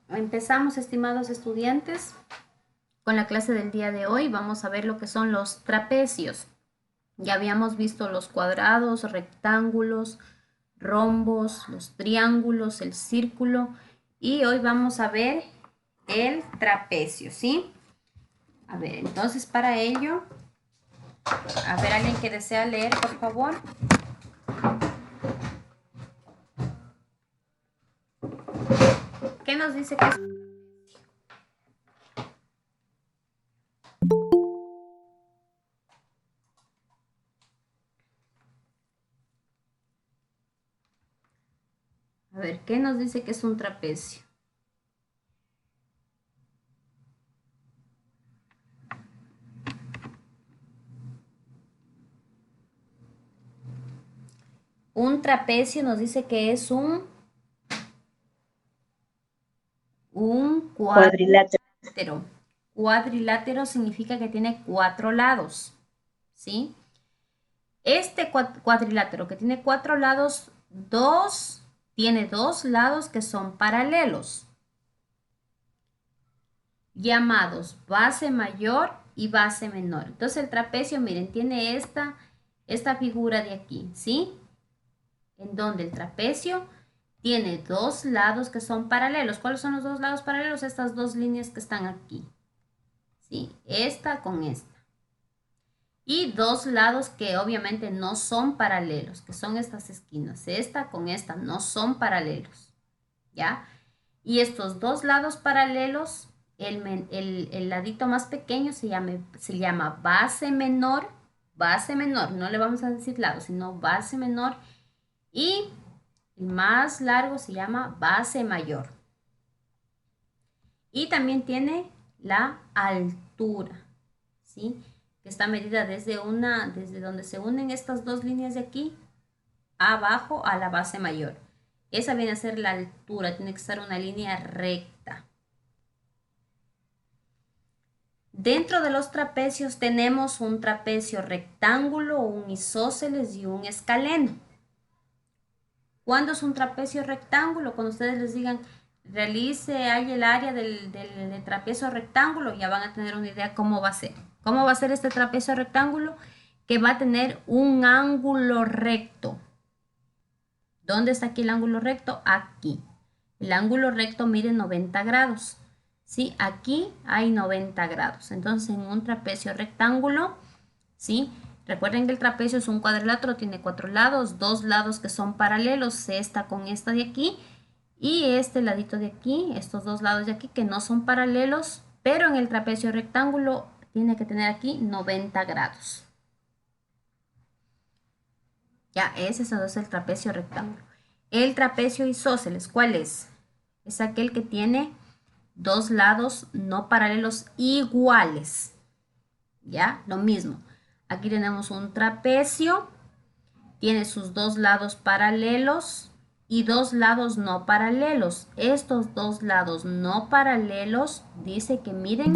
Empezamos, estimados estudiantes, con la clase del día de hoy. Vamos a ver lo que son los trapecios. Ya habíamos visto los cuadrados, rectángulos, rombos, los triángulos, el círculo y hoy vamos a ver el trapecio, ¿sí? A ver, entonces para ello, a ver, alguien que desea leer, por favor. ¿Qué nos dice que es? A ver, ¿qué nos dice que es un trapecio? Un trapecio nos dice que es un Cuadrilátero. cuadrilátero. Cuadrilátero significa que tiene 4 lados, ¿sí? Este cuadrilátero que tiene 4 lados, tiene 2 lados que son paralelos, llamados base mayor y base menor. Entonces el trapecio, miren, tiene esta figura de aquí, ¿sí? En donde el trapecio tiene 2 lados que son paralelos. ¿Cuáles son los 2 lados paralelos? Estas 2 líneas que están aquí, ¿sí? Esta con esta. Y 2 lados que obviamente no son paralelos, que son estas esquinas. Esta con esta no son paralelos, ¿ya? Y estos 2 lados paralelos, el ladito más pequeño se llama base menor, no le vamos a decir lado, sino base menor. Y el más largo se llama base mayor. Y también tiene la altura, ¿sí? Que está medida desde donde se unen estas 2 líneas de aquí, abajo a la base mayor. Esa viene a ser la altura, tiene que ser una línea recta. Dentro de los trapecios tenemos un trapecio rectángulo, un isósceles y un escaleno. ¿Cuándo es un trapecio rectángulo? Cuando ustedes les digan, realice ahí el área del trapecio rectángulo, ya van a tener una idea cómo va a ser. ¿Cómo va a ser este trapecio rectángulo? Que va a tener un ángulo recto. ¿Dónde está aquí el ángulo recto? Aquí. El ángulo recto mide 90 grados. ¿Sí? Aquí hay 90 grados. Entonces, en un trapecio rectángulo, ¿sí? Recuerden que el trapecio es un cuadrilátero, tiene 4 lados, 2 lados que son paralelos, esta con esta de aquí, y este ladito de aquí, estos 2 lados de aquí que no son paralelos, pero en el trapecio rectángulo tiene que tener aquí 90 grados. Ya, ese es el trapecio rectángulo. El trapecio isósceles, ¿cuál es? Es aquel que tiene 2 lados no paralelos iguales. Ya, lo mismo. Aquí tenemos un trapecio, tiene sus 2 lados paralelos y 2 lados no paralelos. Estos 2 lados no paralelos, dice que miren,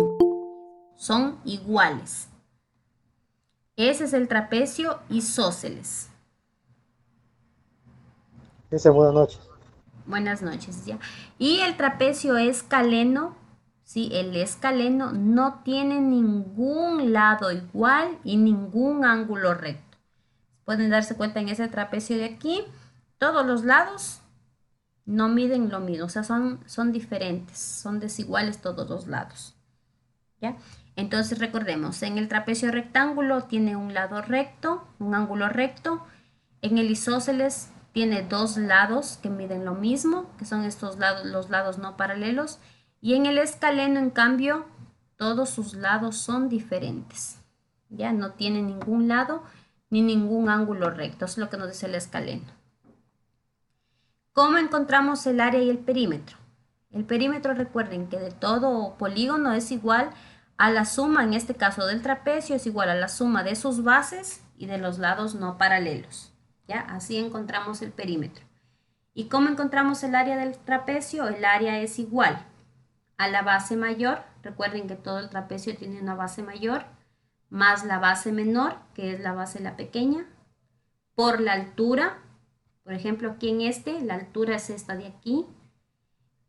son iguales. Ese es el trapecio isósceles. Dice buenas noches. Buenas noches, ya. Y el trapecio escaleno, sí, el escaleno no tiene ningún lado igual y ningún ángulo recto. Pueden darse cuenta en ese trapecio de aquí, todos los lados no miden lo mismo, o sea, son diferentes, son desiguales todos los lados, ¿ya? Entonces recordemos, en el trapecio rectángulo tiene un lado recto, un ángulo recto. En el isósceles tiene 2 lados que miden lo mismo, que son estos lados, los lados no paralelos. Y en el escaleno, en cambio, todos sus lados son diferentes. Ya no tiene ningún lado ni ningún ángulo recto. Es lo que nos dice el escaleno. ¿Cómo encontramos el área y el perímetro? El perímetro, recuerden que de todo polígono es igual a la suma, en este caso del trapecio, es igual a la suma de sus bases y de los lados no paralelos. ¿Ya? Así encontramos el perímetro. ¿Y cómo encontramos el área del trapecio? El área es igual a la base mayor. Recuerden que todo el trapecio tiene una base mayor, más la base menor, que es la base la pequeña, por la altura. Por ejemplo, aquí en la altura es esta de aquí,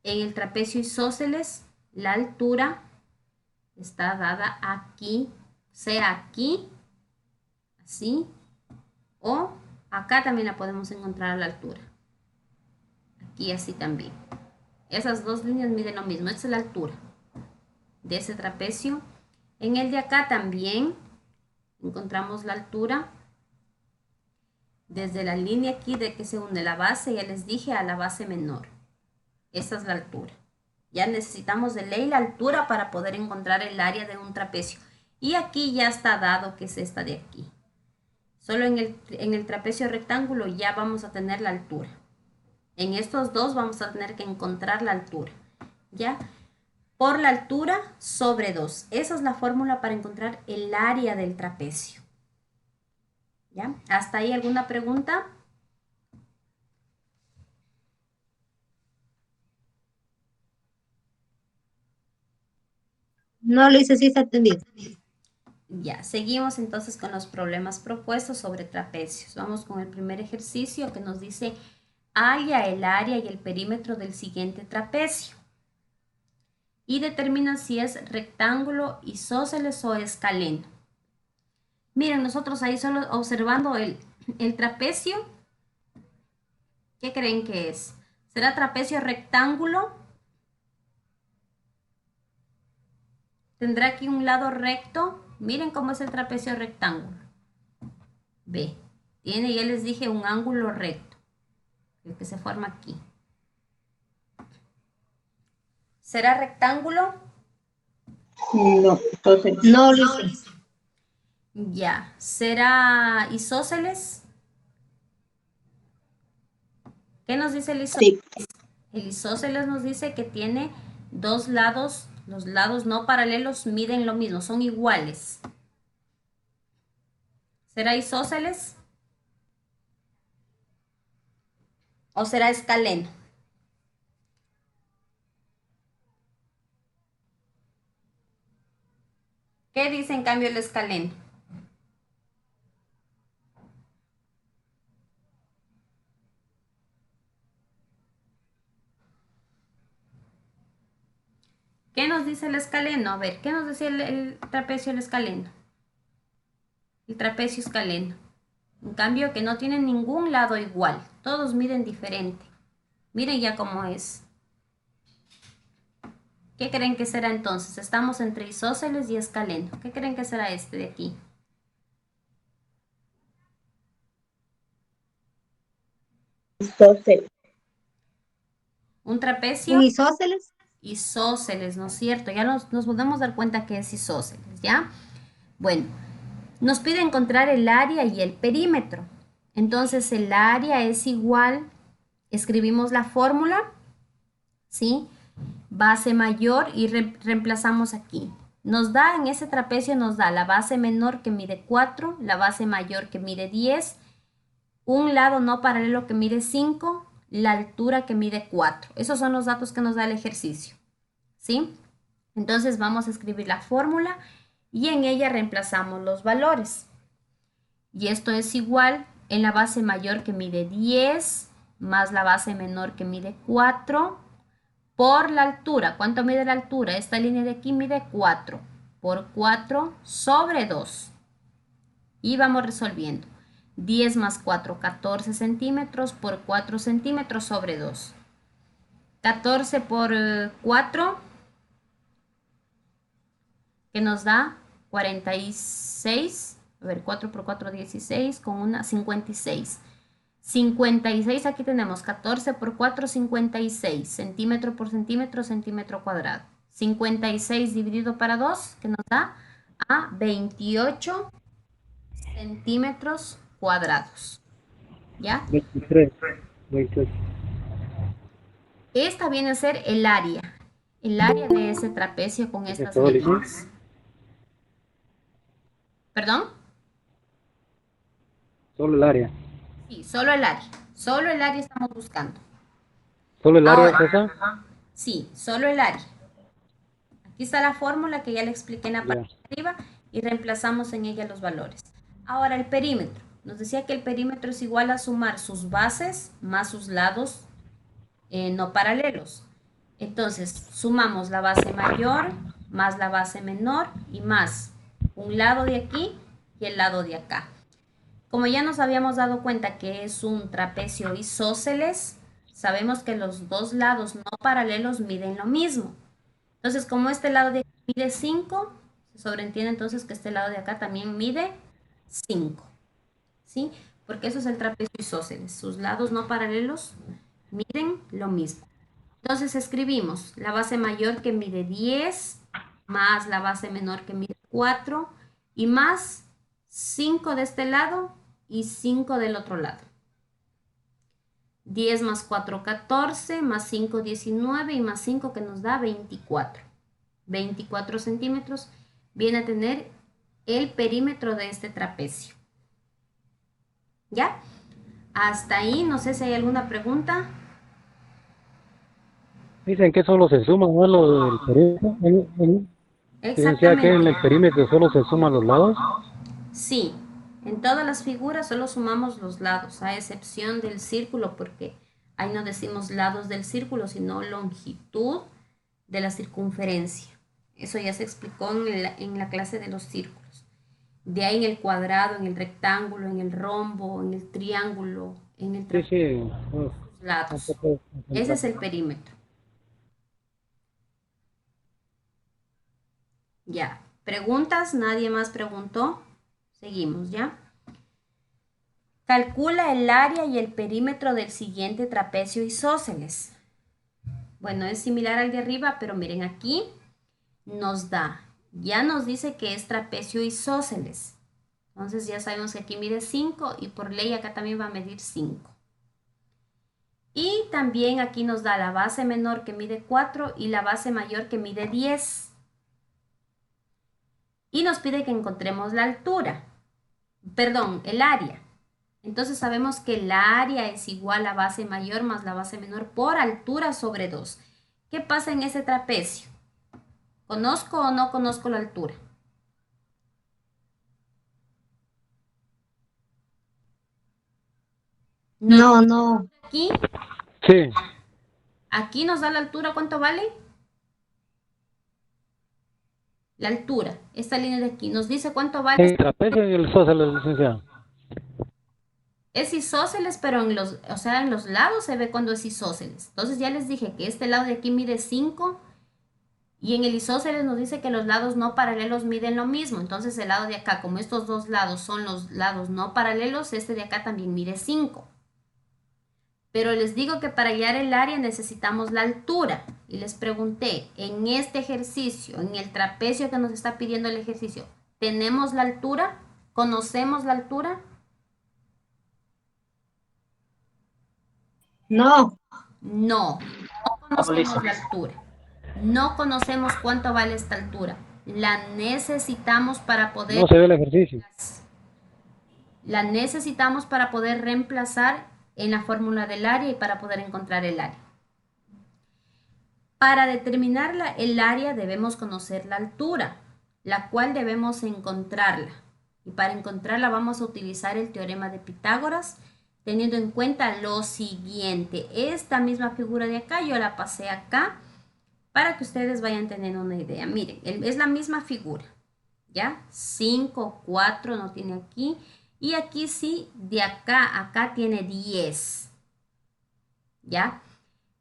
En el trapecio isósceles, la altura está dada aquí, sea aquí, así, o acá también la podemos encontrar a la altura. Aquí así también. Esas dos líneas miden lo mismo. Esta es la altura de ese trapecio. En el de acá también encontramos la altura desde la línea aquí de que se une la base, ya les dije, a la base menor. Esa es la altura. Ya necesitamos de ley la altura para poder encontrar el área de un trapecio. Y aquí ya está dado que es esta de aquí. Solo en el trapecio rectángulo ya vamos a tener la altura. En estos dos vamos a tener que encontrar la altura. ¿Ya? Por la altura sobre 2. Esa es la fórmula para encontrar el área del trapecio. ¿Ya? ¿Hasta ahí alguna pregunta? No lo hice, sí está entendido. Ya, seguimos entonces con los problemas propuestos sobre trapecios. Vamos con el primer ejercicio que nos dice halla el área y el perímetro del siguiente trapecio y determina si es rectángulo, isósceles o escaleno. Miren, nosotros ahí solo observando el trapecio, ¿qué creen que es? ¿Será trapecio rectángulo? ¿Tendrá aquí un lado recto? Miren cómo es el trapecio rectángulo. Ve, tiene, ya les dije, un ángulo recto, el que se forma aquí. ¿Será rectángulo? No, entonces. No lo hice. Ya. ¿Será isósceles? ¿Qué nos dice el isósceles? Sí. El isósceles nos dice que tiene dos lados, los lados no paralelos miden lo mismo, son iguales. ¿Será isósceles? ¿O será escaleno? ¿Qué dice en cambio el escaleno? ¿Qué nos dice el escaleno? A ver, ¿qué nos decía el trapecio el escaleno? El trapecio escaleno. En cambio que no tienen ningún lado igual, todos miden diferente. Miren ya cómo es. ¿Qué creen que será entonces? Estamos entre isósceles y escaleno. ¿Qué creen que será este de aquí? Isósceles. Un trapecio ¿Un isósceles? isósceles, ¿no es cierto? Ya nos podemos dar cuenta que es isósceles, ¿ya? Bueno, nos pide encontrar el área y el perímetro. Entonces el área es igual, escribimos la fórmula, ¿sí? Base mayor y reemplazamos aquí. Nos da en ese trapecio, nos da la base menor que mide 4, la base mayor que mide 10, un lado no paralelo que mide 5, la altura que mide 4. Esos son los datos que nos da el ejercicio, ¿sí? Entonces vamos a escribir la fórmula y en ella reemplazamos los valores. Y esto es igual en la base mayor que mide 10 más la base menor que mide 4 por la altura. ¿Cuánto mide la altura? Esta línea de aquí mide 4 por 4 sobre 2. Y vamos resolviendo. 10 más 4, 14 centímetros por 4 centímetros sobre 2. 14 por 4, que nos da 46. A ver, 4 por 4, 16, con una 56. 56, aquí tenemos 14 por 4, 56. Centímetro por centímetro, centímetro cuadrado. 56 dividido para 2, que nos da a 28 centímetros cuadrados. ¿Ya? 23. 28. Esta viene a ser el área de ese trapecio con estas medidas. ¿Perdón? Solo el área. Sí, solo el área. Solo el área estamos buscando. ¿Solo el área Ahora, es esa? sí, solo el área. Aquí está la fórmula que ya le expliqué en la parte de arriba y reemplazamos en ella los valores. Ahora el perímetro. Nos decía que el perímetro es igual a sumar sus bases más sus lados no paralelos. Entonces, sumamos la base mayor más la base menor y más un lado de aquí y el lado de acá. Como ya nos habíamos dado cuenta que es un trapecio isósceles, sabemos que los dos lados no paralelos miden lo mismo. Entonces, como este lado de aquí mide 5, se sobreentiende entonces que este lado de acá también mide 5, ¿sí? Porque eso es el trapecio isósceles. Sus lados no paralelos miden lo mismo. Entonces escribimos la base mayor que mide 10 más la base menor que mide 4 y más 5 de este lado y 5 del otro lado. 10 más 4, 14, más 5, 19 y más 5 que nos da 24. 24 centímetros viene a tener el perímetro de este trapecio. ¿Ya? Hasta ahí, no sé si hay alguna pregunta. Dicen que solo se suma, ¿no? Lo del perímetro. Decía que en Exactamente. el perímetro solo se suman los lados. Sí, en todas las figuras solo sumamos los lados, a excepción del círculo, porque ahí no decimos lados del círculo, sino longitud de la circunferencia. Eso ya se explicó en la clase de los círculos. De ahí en el cuadrado, en el rectángulo, en el rombo, en el triángulo, en el Sí, trapecio, sí. los lados. Tampoco. Ese es el perímetro. Ya. ¿Preguntas? ¿Nadie más preguntó? Seguimos, ¿ya? Calcula el área y el perímetro del siguiente trapecio isósceles. Bueno, es similar al de arriba, pero miren aquí nos da, ya nos dice que es trapecio isósceles. Entonces ya sabemos que aquí mide 5 y por ley acá también va a medir 5. Y también aquí nos da la base menor que mide 4 y la base mayor que mide 10. Y nos pide que encontremos la altura, perdón, el área. Entonces sabemos que el área es igual a base mayor más la base menor por altura sobre 2. ¿Qué pasa en ese trapecio? ¿Conozco o no conozco la altura? No, no. Aquí, Sí. aquí nos da la altura, ¿cuánto vale? La altura, esta línea de aquí, nos dice cuánto vale. El trapecio y el isósceles, licenciado. Es isósceles, pero en los, o sea, en los lados se ve cuando es isósceles. Entonces ya les dije que este lado de aquí mide 5 y en el isósceles nos dice que los lados no paralelos miden lo mismo. Entonces el lado de acá, como estos dos lados son los lados no paralelos, este de acá también mide 5. Pero les digo que para hallar el área necesitamos la altura. Y les pregunté, en este ejercicio, en el trapecio que nos está pidiendo el ejercicio, ¿tenemos la altura? ¿Conocemos la altura? No. No, no conocemos la altura. No conocemos cuánto vale esta altura. La necesitamos para poder, No se ve el ejercicio. la necesitamos para poder reemplazar en la fórmula del área y para poder encontrar el área. Para determinar el área debemos conocer la altura, la cual debemos encontrarla. Y para encontrarla vamos a utilizar el teorema de Pitágoras, teniendo en cuenta lo siguiente. Esta misma figura de acá yo la pasé acá para que ustedes vayan teniendo una idea. Miren, es la misma figura, ¿ya? 5, 4 no tiene aquí. Y aquí sí, de acá a acá tiene 10, ¿ya?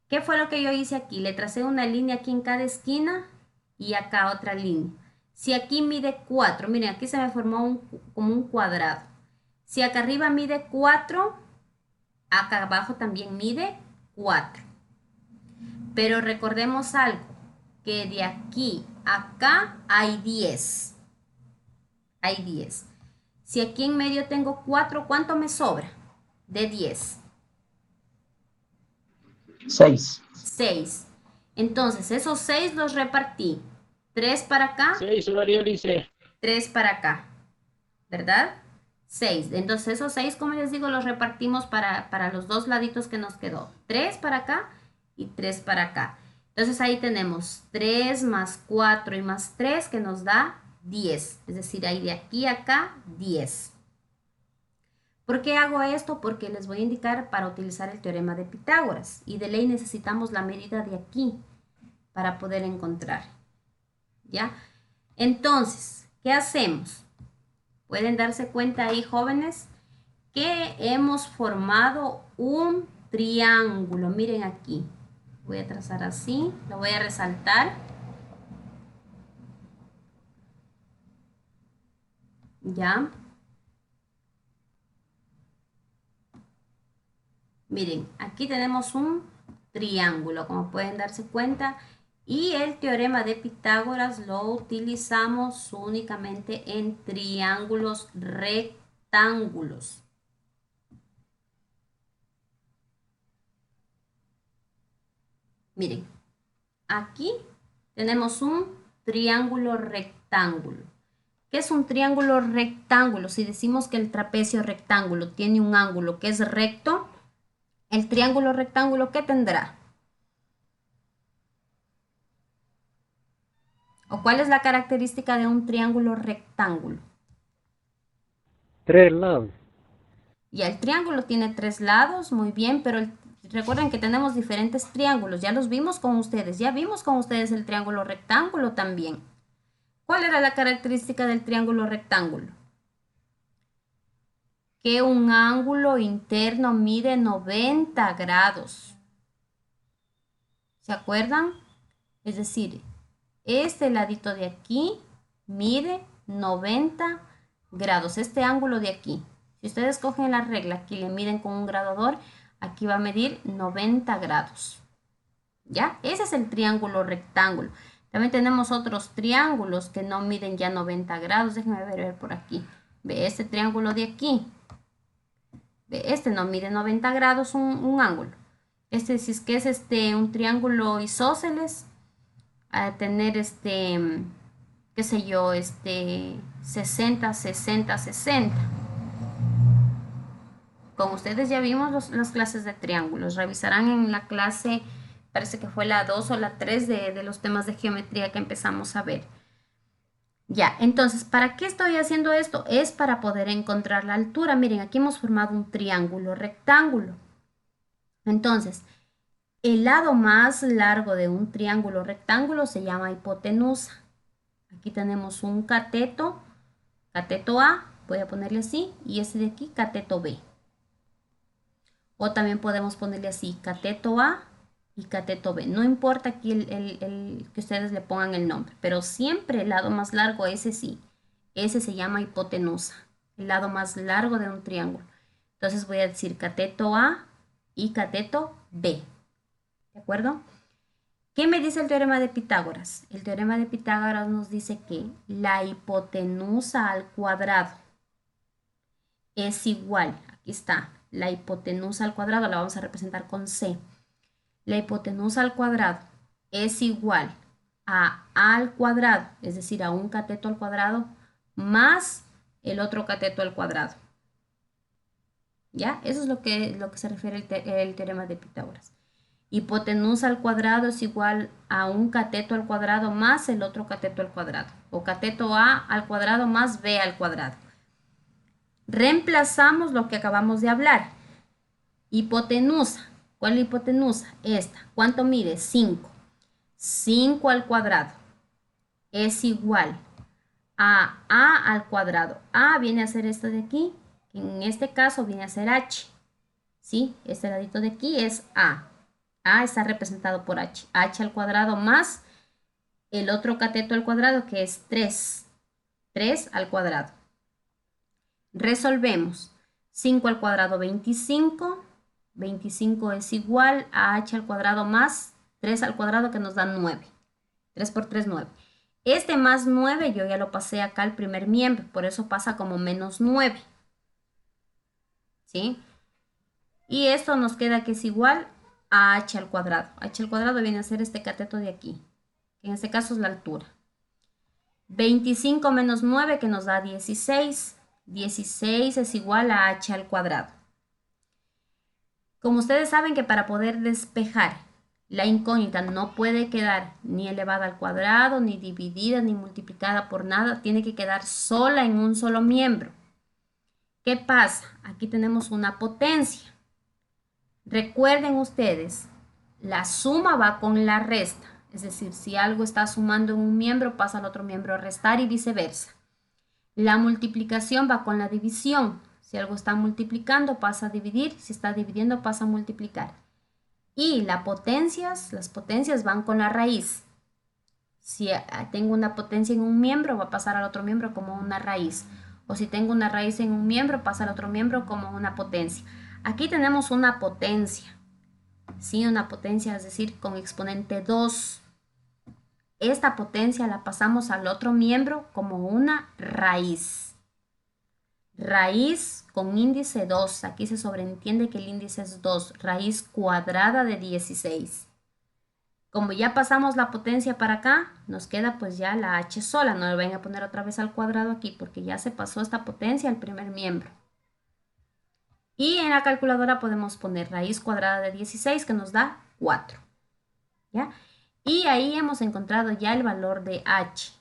¿Qué fue lo que yo hice aquí? Le tracé una línea aquí en cada esquina y acá otra línea. Si aquí mide 4, miren, aquí se me formó como un cuadrado. Si acá arriba mide 4, acá abajo también mide 4. Pero recordemos algo, que de aquí a acá hay 10. Hay 10. Si aquí en medio tengo 4, ¿cuánto me sobra? De 10. 6. 6. Entonces, esos 6 los repartí. 3 para acá, 6 horario dice. 3 para acá, ¿verdad? 6. Entonces, esos 6, como les digo, los repartimos para los dos laditos que nos quedó. 3 para acá y 3 para acá. Entonces, ahí tenemos 3 más 4 y más 3 que nos da 10. Es decir, ahí de aquí a acá, 10. ¿Por qué hago esto? Porque les voy a indicar para utilizar el teorema de Pitágoras. Y de ley necesitamos la medida de aquí. para poder encontrar. ¿Ya? Entonces, ¿qué hacemos? Pueden darse cuenta ahí, jóvenes, que hemos formado un triángulo. Miren aquí. Voy a trazar así, lo voy a resaltar. ¿Ya? Miren, aquí tenemos un triángulo, como pueden darse cuenta, y el teorema de Pitágoras lo utilizamos únicamente en triángulos rectángulos. Miren, aquí tenemos un triángulo rectángulo. ¿Qué es un triángulo rectángulo? Si decimos que el trapecio rectángulo tiene un ángulo que es recto, el triángulo rectángulo, ¿qué tendrá? ¿O cuál es la característica de un triángulo rectángulo? 3 lados. Y el triángulo tiene 3 lados, muy bien, pero recuerden que tenemos diferentes triángulos, ya los vimos con ustedes, ya vimos con ustedes el triángulo rectángulo también. ¿Cuál era la característica del triángulo rectángulo? Que un ángulo interno mide 90 grados. ¿Se acuerdan? Es decir, este ladito de aquí mide 90 grados. Este ángulo de aquí, si ustedes cogen la regla, aquí le miden con un graduador, aquí va a medir 90 grados. ¿Ya? Ese es el triángulo rectángulo. También tenemos otros triángulos que no miden ya 90 grados. Déjenme ver por aquí. Ve este triángulo de aquí. Ve, este no mide 90 grados un ángulo. Este, si es que es un triángulo isósceles, a tener qué sé yo, 60, 60, 60. Como ustedes ya vimos las clases de triángulos, revisarán en la clase, parece que fue la 2 o la 3 de los temas de geometría que empezamos a ver. Ya, entonces, ¿para qué estoy haciendo esto? Es para poder encontrar la altura. Miren, aquí hemos formado un triángulo rectángulo. Entonces, el lado más largo de un triángulo rectángulo se llama hipotenusa. Aquí tenemos un cateto, cateto A, voy a ponerle así, y este de aquí, cateto B. O también podemos ponerle así, cateto A y cateto B. No importa aquí que ustedes le pongan el nombre, pero siempre el lado más largo, ese sí, ese se llama hipotenusa, el lado más largo de un triángulo. Entonces voy a decir cateto A y cateto B. ¿De acuerdo? ¿Qué me dice el teorema de Pitágoras? El teorema de Pitágoras nos dice que la hipotenusa al cuadrado es igual, aquí está, la hipotenusa al cuadrado la vamos a representar con C. La hipotenusa al cuadrado es igual a al cuadrado, es decir, a un cateto al cuadrado más el otro cateto al cuadrado. ¿Ya? Eso es lo que se refiere el teorema de Pitágoras. Hipotenusa al cuadrado es igual a un cateto al cuadrado más el otro cateto al cuadrado. O cateto A al cuadrado más B al cuadrado. Reemplazamos lo que acabamos de hablar. Hipotenusa. ¿Cuál es la hipotenusa? Esta. ¿Cuánto mide? 5. 5 al cuadrado es igual a al cuadrado. A viene a ser esto de aquí. En este caso viene a ser H. ¿Sí? Este ladito de aquí es A. A está representado por H. H al cuadrado más el otro cateto al cuadrado que es 3. 3 al cuadrado. Resolvemos. 5 al cuadrado, 25. 25 es igual a H al cuadrado más 3 al cuadrado que nos da 9. 3 por 3, 9. Este más 9 yo ya lo pasé acá al primer miembro, por eso pasa como menos 9. ¿Sí? Y esto nos queda que es igual a H al cuadrado. H al cuadrado viene a ser este cateto de aquí, que en este caso es la altura. 25 menos 9 que nos da 16. 16 es igual a H al cuadrado. Como ustedes saben que para poder despejar la incógnita no puede quedar ni elevada al cuadrado, ni dividida, ni multiplicada por nada, tiene que quedar sola en un solo miembro. ¿Qué pasa? Aquí tenemos una potencia. Recuerden ustedes, la suma va con la resta. Es decir, si algo está sumando en un miembro, pasa al otro miembro a restar y viceversa. La multiplicación va con la división. Si algo está multiplicando, pasa a dividir. Si está dividiendo, pasa a multiplicar. Y las potencias van con la raíz. Si tengo una potencia en un miembro, va a pasar al otro miembro como una raíz. O si tengo una raíz en un miembro, pasa al otro miembro como una potencia. Aquí tenemos una potencia. ¿Sí? Una potencia, es decir, con exponente 2. Esta potencia la pasamos al otro miembro como una raíz. Raíz con índice 2. Aquí se sobreentiende que el índice es 2. Raíz cuadrada de 16. Como ya pasamos la potencia para acá, nos queda pues ya la h sola. No le vayan a poner otra vez al cuadrado aquí porque ya se pasó esta potencia al primer miembro. Y en la calculadora podemos poner raíz cuadrada de 16 que nos da 4. ¿Ya? Y ahí hemos encontrado ya el valor de h.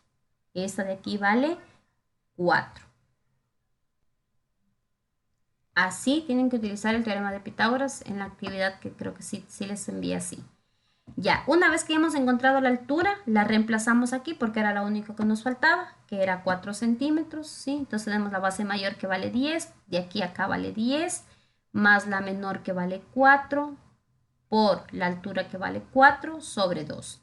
Esta de aquí vale 4. Así tienen que utilizar el teorema de Pitágoras en la actividad que creo que sí les envía así. Ya, una vez que hemos encontrado la altura, la reemplazamos aquí porque era lo único que nos faltaba, que era 4 centímetros, ¿sí? Entonces tenemos la base mayor que vale 10, de aquí a acá vale 10, más la menor que vale 4, por la altura que vale 4 sobre 2.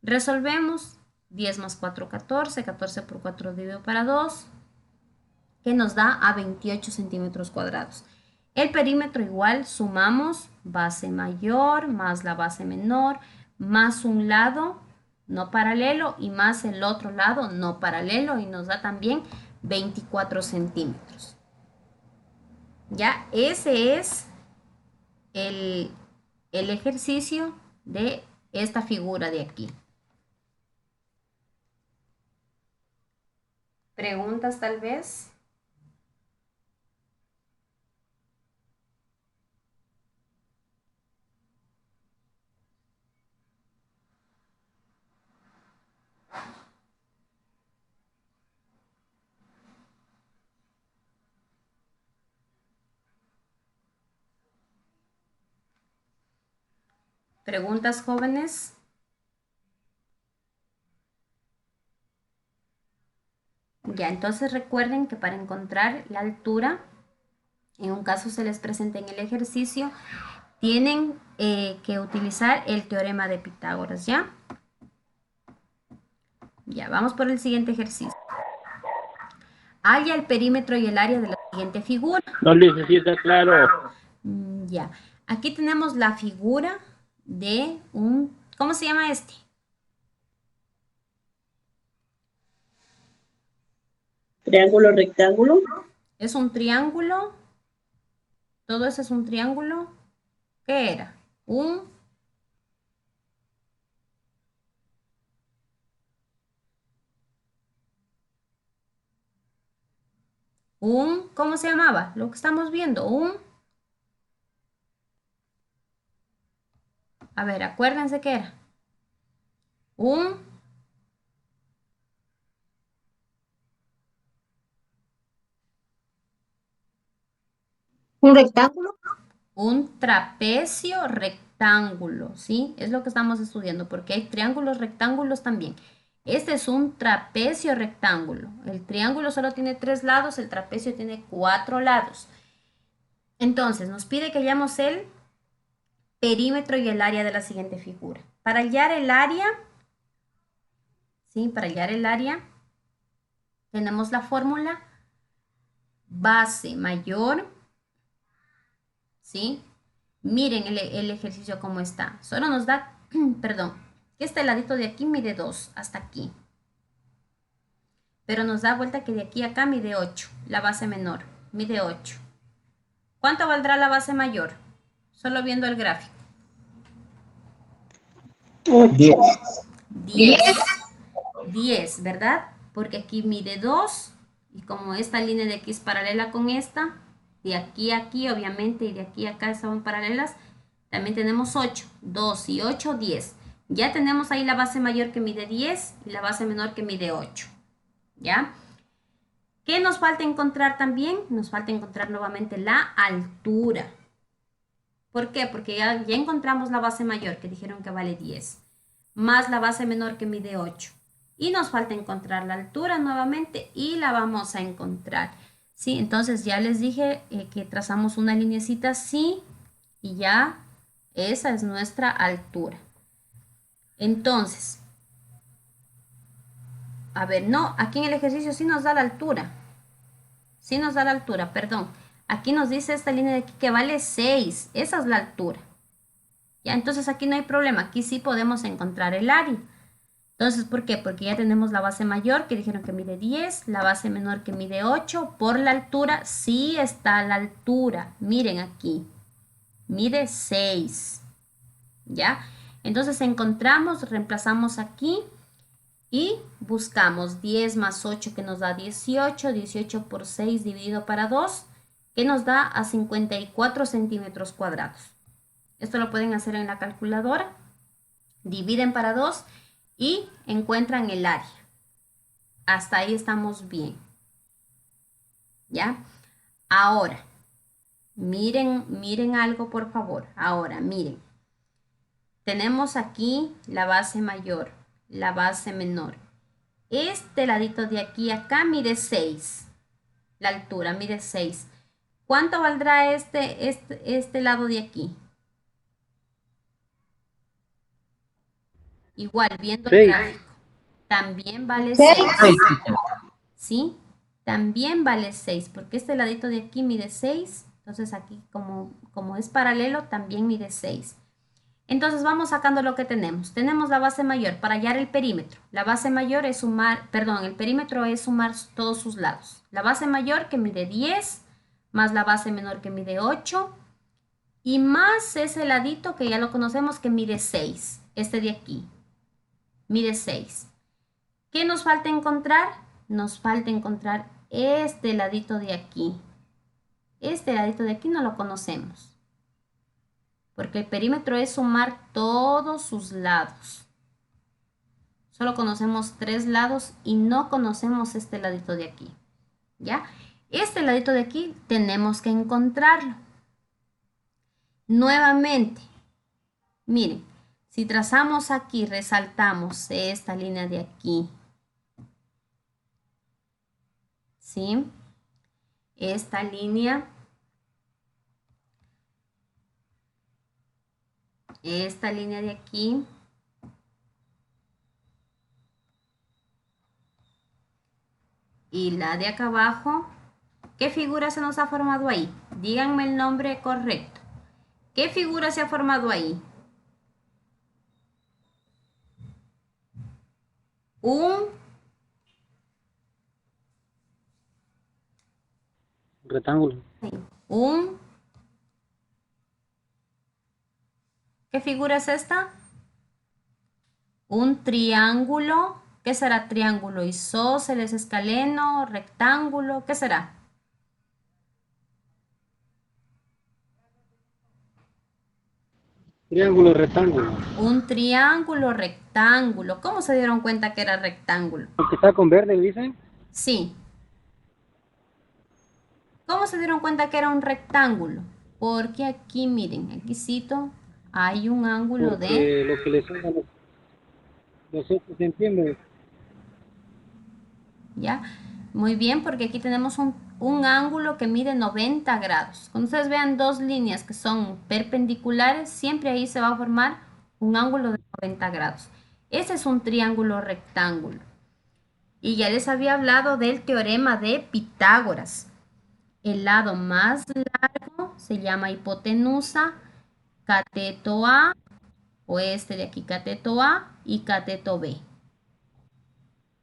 Resolvemos, 10 más 4, 14, 14 por 4 dividido para 2, que nos da a 28 centímetros cuadrados. El perímetro igual, sumamos base mayor más la base menor, más un lado no paralelo y más el otro lado no paralelo y nos da también 24 centímetros. Ya, ese es el ejercicio de esta figura de aquí. ¿Preguntas tal vez? ¿Preguntas, jóvenes? Ya, entonces recuerden que para encontrar la altura, en un caso se les presenta en el ejercicio, tienen que utilizar el teorema de Pitágoras, ¿ya? Ya, vamos por el siguiente ejercicio. Halla el perímetro y el área de la siguiente figura. No, necesita claro. Ya, aquí tenemos la figura de un... ¿Cómo se llama este? Triángulo, rectángulo. Es un triángulo. Todo eso es un triángulo. ¿Qué era? Un ¿cómo se llamaba? Lo que estamos viendo, a ver, acuérdense qué era. Un rectángulo. un trapecio rectángulo, ¿sí? Es lo que estamos estudiando, porque hay triángulos rectángulos también. Este es un trapecio rectángulo. El triángulo solo tiene 3 lados, el trapecio tiene 4 lados. Entonces, nos pide que hallamos el perímetro y el área de la siguiente figura. Para hallar el área, ¿sí? Para hallar el área, tenemos la fórmula base mayor, ¿sí? Miren el ejercicio cómo está. Solo nos da, perdón, que este ladito de aquí mide 2 hasta aquí. Pero nos da vuelta que de aquí a acá mide 8. La base menor mide 8. ¿Cuánto valdrá la base mayor? Solo viendo el gráfico. 10. 10, ¿verdad? Porque aquí mide 2. Y como esta línea de aquí es paralela con esta, de aquí a aquí, obviamente, y de aquí a acá son paralelas, también tenemos 8. 2 y 8, 10. Ya tenemos ahí la base mayor que mide 10 y la base menor que mide 8. ¿Ya? ¿Qué nos falta encontrar también? Nos falta encontrar nuevamente la altura. ¿Por qué? Porque ya encontramos la base mayor, que dijeron que vale 10. más la base menor que mide 8. Y nos falta encontrar la altura nuevamente y la vamos a encontrar. ¿Sí? Entonces ya les dije que trazamos una linecita así y ya esa es nuestra altura. Entonces, a ver, no, aquí en el ejercicio sí nos da la altura. Sí nos da la altura, perdón. Aquí nos dice esta línea de aquí que vale 6. Esa es la altura. Ya, entonces aquí no hay problema. Aquí sí podemos encontrar el área. Entonces, ¿por qué? Porque ya tenemos la base mayor que dijeron que mide 10, la base menor que mide 8. Por la altura, sí está la altura. Miren aquí. Mide 6. ¿Ya? Entonces encontramos, reemplazamos aquí y buscamos 10 más 8 que nos da 18. 18 por 6 dividido para 2 que nos da a 54 centímetros cuadrados. Esto lo pueden hacer en la calculadora. Dividen para 2 y encuentran el área. Hasta ahí estamos bien. ¿Ya? Ahora, miren algo por favor. Ahora, miren. Tenemos aquí la base mayor, la base menor. Este ladito de aquí acá mide 6. La altura mide 6. ¿Cuánto valdrá este lado de aquí? Igual, viendo el gráfico. También vale 6. ¿Sí? También vale 6, porque este ladito de aquí mide 6. Entonces aquí, como es paralelo, también mide 6. Entonces vamos sacando lo que tenemos. Tenemos la base mayor para hallar el perímetro. La base mayor es sumar, perdón, el perímetro es sumar todos sus lados. La base mayor que mide 10, más la base menor que mide 8, y más ese ladito que ya lo conocemos que mide 6. Este de aquí mide 6. ¿Qué nos falta encontrar? Nos falta encontrar este ladito de aquí. Este ladito de aquí no lo conocemos. Porque el perímetro es sumar todos sus lados. Solo conocemos 3 lados y no conocemos este ladito de aquí. ¿Ya? Este ladito de aquí tenemos que encontrarlo. Nuevamente, miren, si trazamos aquí, resaltamos esta línea de aquí. ¿Sí? Esta línea. Esta línea de aquí. Y la de acá abajo. ¿Qué figura se nos ha formado ahí? Díganme el nombre correcto. ¿Qué figura se ha formado ahí? Un rectángulo. ¿Qué figura es esta? Un triángulo. ¿Qué será triángulo? Isósceles, escaleno, rectángulo. ¿Qué será? Triángulo, rectángulo. Un triángulo rectángulo. ¿Cómo se dieron cuenta que era rectángulo? ¿El que está con verde, dicen? Sí. ¿Cómo se dieron cuenta que era un rectángulo? Porque aquí, miren, aquí cito, hay un ángulo de... Lo que le suman los 8 centímetros. ¿Ya? Muy bien, porque aquí tenemos un ángulo que mide 90 grados. Cuando ustedes vean dos líneas que son perpendiculares, siempre ahí se va a formar un ángulo de 90 grados. Ese es un triángulo rectángulo. Y ya les había hablado del teorema de Pitágoras. El lado más largo se llama hipotenusa, cateto A, o este de aquí, cateto A y cateto B.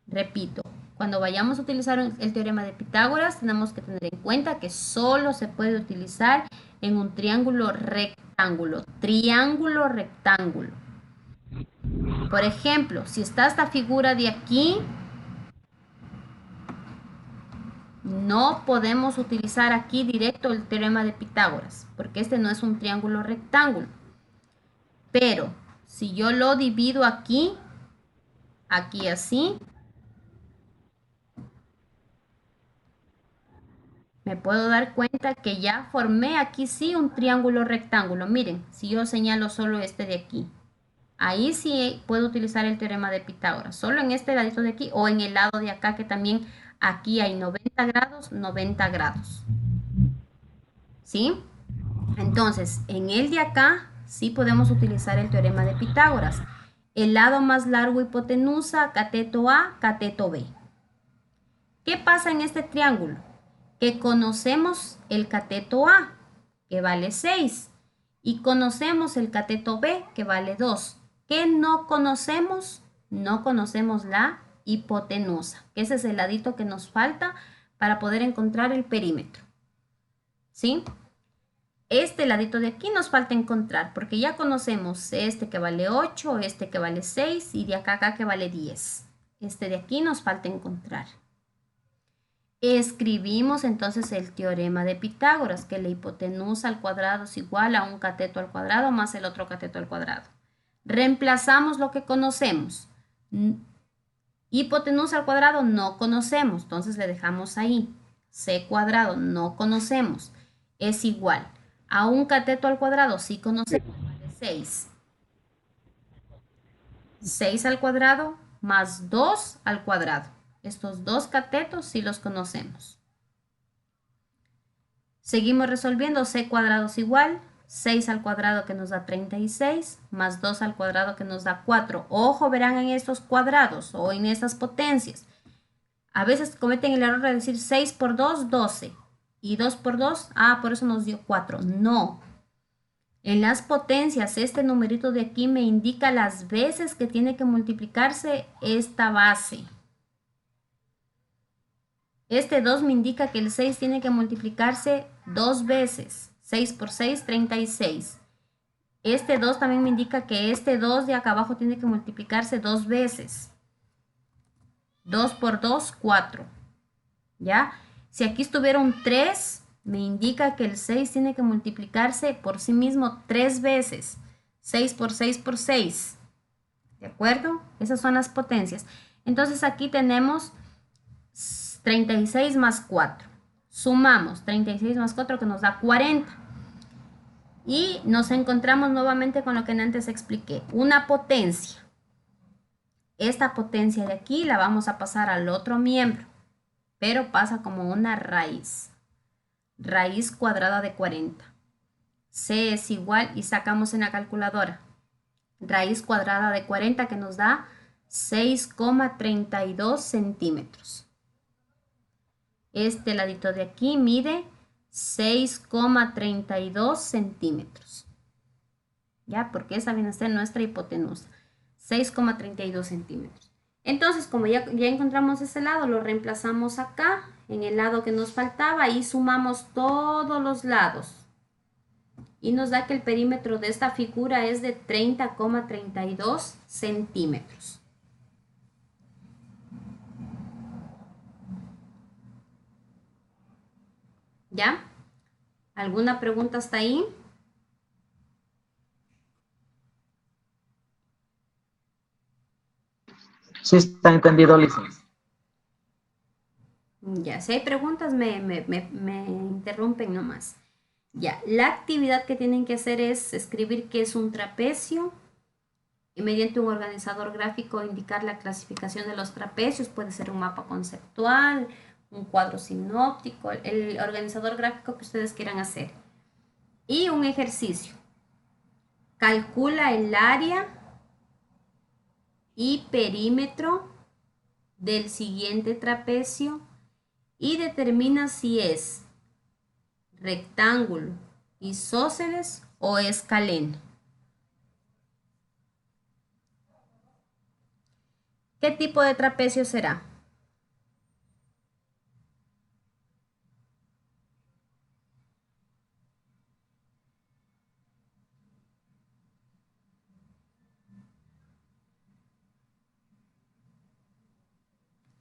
Repito, cuando vayamos a utilizar el teorema de Pitágoras, tenemos que tener en cuenta que solo se puede utilizar en un triángulo rectángulo. Triángulo rectángulo. Por ejemplo, si está esta figura de aquí, no podemos utilizar aquí directo el teorema de Pitágoras, porque este no es un triángulo rectángulo. Pero si yo lo divido aquí, aquí así, me puedo dar cuenta que ya formé aquí sí un triángulo rectángulo. Miren, si yo señalo solo este de aquí. Ahí sí puedo utilizar el teorema de Pitágoras. Solo en este ladito de aquí o en el lado de acá que también aquí hay 90 grados, 90 grados. ¿Sí? Entonces, en el de acá sí podemos utilizar el teorema de Pitágoras. El lado más largo hipotenusa, cateto A, cateto B. ¿Qué pasa en este triángulo? Que conocemos el cateto A, que vale 6, y conocemos el cateto B, que vale 2. ¿Qué no conocemos? No conocemos la hipotenusa, que ese es el ladito que nos falta para poder encontrar el perímetro. ¿Sí? Este ladito de aquí nos falta encontrar, porque ya conocemos este que vale 8, este que vale 6 y de acá que vale 10. Este de aquí nos falta encontrar. Escribimos entonces el teorema de Pitágoras, que la hipotenusa al cuadrado es igual a un cateto al cuadrado más el otro cateto al cuadrado. Reemplazamos lo que conocemos. Hipotenusa al cuadrado no conocemos, entonces le dejamos ahí. C cuadrado no conocemos, es igual a un cateto al cuadrado, sí conocemos, vale 6. 6 al cuadrado más 2 al cuadrado. Estos dos catetos sí los conocemos. Seguimos resolviendo. C cuadrado es igual, 6 al cuadrado que nos da 36, más 2 al cuadrado que nos da 4. Ojo, verán en estos cuadrados o en estas potencias. A veces cometen el error de decir 6 por 2, 12. Y 2 por 2, por eso nos dio 4. No. En las potencias, este numerito de aquí me indica las veces que tiene que multiplicarse esta base. Este 2 me indica que el 6 tiene que multiplicarse 2 veces. 6 por 6, 36. Este 2 también me indica que este 2 de acá abajo tiene que multiplicarse 2 veces. 2 por 2, 4. ¿Ya? Si aquí estuviera un 3, me indica que el 6 tiene que multiplicarse por sí mismo 3 veces. 6 por 6 por 6. ¿De acuerdo? Esas son las potencias. Entonces aquí tenemos 36 más 4. Sumamos 36 más 4 que nos da 40. Y nos encontramos nuevamente con lo que antes expliqué. Una potencia. Esta potencia de aquí la vamos a pasar al otro miembro, pero pasa como una raíz. Raíz cuadrada de 40. C es igual y sacamos en la calculadora. Raíz cuadrada de 40 que nos da 6,32 centímetros. Este ladito de aquí mide 6,32 centímetros. ¿Ya? Porque esa viene a ser nuestra hipotenusa. 6,32 centímetros. Entonces, como ya encontramos ese lado, lo reemplazamos acá, en el lado que nos faltaba, y sumamos todos los lados. Y nos da que el perímetro de esta figura es de 30,32 centímetros. ¿Ya? ¿Alguna pregunta hasta ahí? Sí, está entendido, licencia. Ya, si hay preguntas me interrumpen nomás. Ya, la actividad que tienen que hacer es escribir qué es un trapecio y mediante un organizador gráfico indicar la clasificación de los trapecios. Puede ser un mapa conceptual, un cuadro sinóptico, el organizador gráfico que ustedes quieran hacer. Y un ejercicio. Calcula el área y perímetro del siguiente trapecio y determina si es rectángulo, isósceles o escaleno. ¿Qué tipo de trapecio será?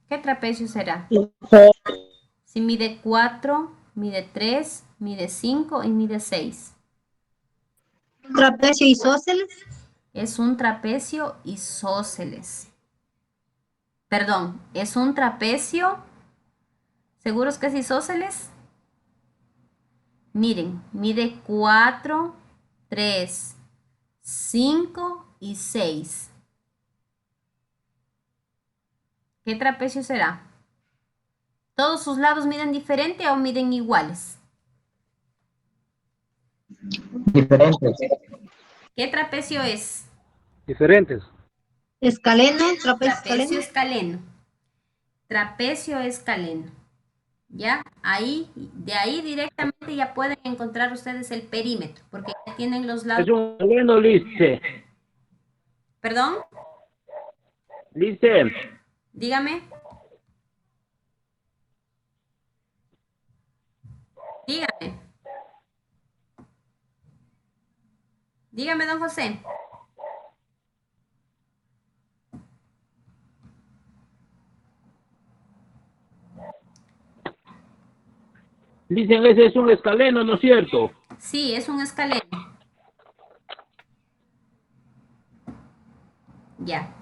¿Qué trapecio será? Si mide 4, mide 3, mide 5 y mide 6. Trapecio isósceles. Es un trapecio isósceles. Perdón, es un trapecio. ¿Seguros que es isósceles? Miren, mide 4, 3, 5 y 6. ¿Qué trapecio será? ¿Todos sus lados miden diferente o miden iguales? Diferentes. ¿Qué trapecio es? Diferentes. Escaleno, trapecio Trapecio escaleno. escaleno. Trapecio escaleno. ¿Ya? Ahí, de ahí directamente ya pueden encontrar ustedes el perímetro, porque ya tienen los lados. Es un escaleno, Lice. ¿Perdón? Lice, Dígame. Dígame. Dígame, don José. dicen ese es un escaleno, ¿no es cierto? Sí, es un escaleno. Ya.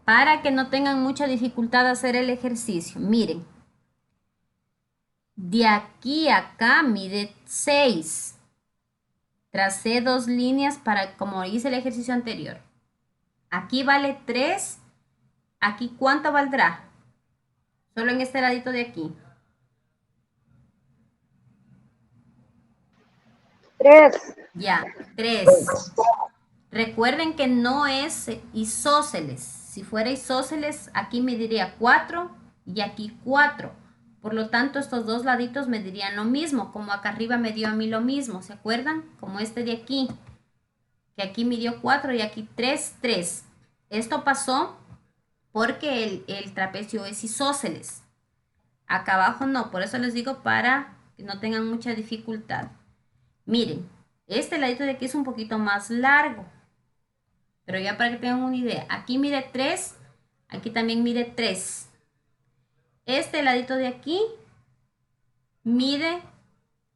Para que no tengan mucha dificultad de hacer el ejercicio. Miren. De aquí a acá mide 6. Tracé 2 líneas para, como hice el ejercicio anterior. Aquí vale 3. Aquí, ¿cuánto valdrá? Solo en este ladito de aquí. 3. Ya, 3. Recuerden que no es isósceles. Si fuera isósceles, aquí mediría 4 y aquí 4. Por lo tanto, estos dos laditos medirían lo mismo, como acá arriba me dio a mí lo mismo. ¿Se acuerdan? Como este de aquí, que aquí midió 4 y aquí 3, 3. Esto pasó porque el trapecio es isósceles. Acá abajo no, por eso les digo para que no tengan mucha dificultad. Miren, este ladito de aquí es un poquito más largo. Pero ya para que tengan una idea, aquí mide 3, aquí también mide 3. Este ladito de aquí mide,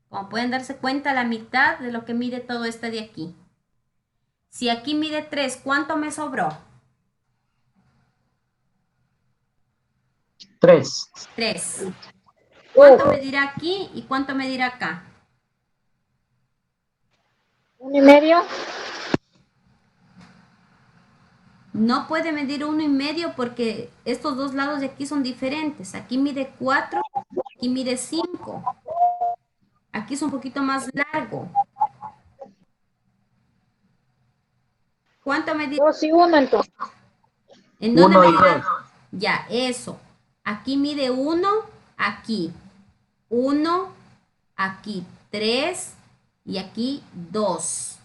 como pueden darse cuenta, la mitad de lo que mide todo este de aquí. Si aquí mide 3, ¿cuánto me sobró? 3. 3. ¿Cuánto medirá aquí y cuánto medirá acá? 1,5. No puede medir 1,5 porque estos dos lados de aquí son diferentes. Aquí mide 4, aquí mide 5. Aquí es un poquito más largo. ¿Cuánto medirá? 2 y 1 entonces. ¿En dónde 1 y medirá? 2. Ya, eso. Aquí mide 1, aquí. 1, aquí 3 y aquí 2.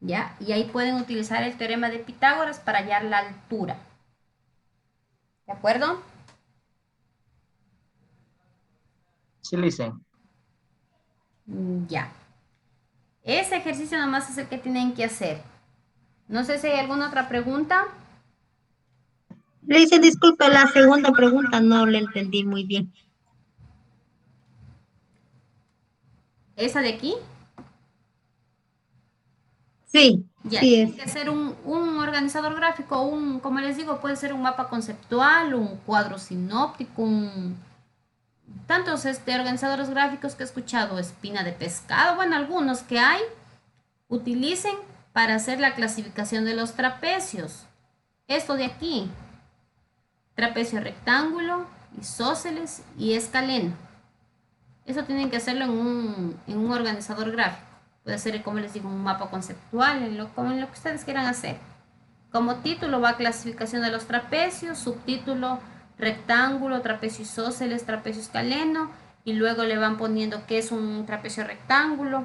¿Ya? Y ahí pueden utilizar el teorema de Pitágoras para hallar la altura. ¿De acuerdo? Sí, Lice. Ya. Ese ejercicio nomás es el que tienen que hacer. No sé si hay alguna otra pregunta. Le dice, disculpe, la segunda pregunta no le entendí muy bien. ¿Esa de aquí? Sí, Ya, sí tienen es. que hacer un organizador gráfico, como les digo, puede ser un mapa conceptual, un cuadro sinóptico, tantos organizadores gráficos que he escuchado, espina de pescado, bueno, algunos que hay, utilicen para hacer la clasificación de los trapecios. Esto de aquí, trapecio rectángulo, isósceles y escaleno. Eso tienen que hacerlo en un organizador gráfico. Puede ser, como les digo, un mapa conceptual, como en lo que ustedes quieran hacer. Como título va clasificación de los trapecios, subtítulo rectángulo, trapecio isósceles, trapecio escaleno, y luego le van poniendo qué es un trapecio rectángulo,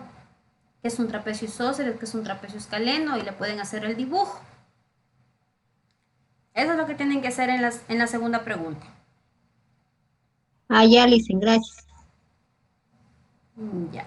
qué es un trapecio isósceles, qué es un trapecio escaleno, y le pueden hacer el dibujo. Eso es lo que tienen que hacer en la segunda pregunta. Ah, ya, le dicen, gracias. Ya.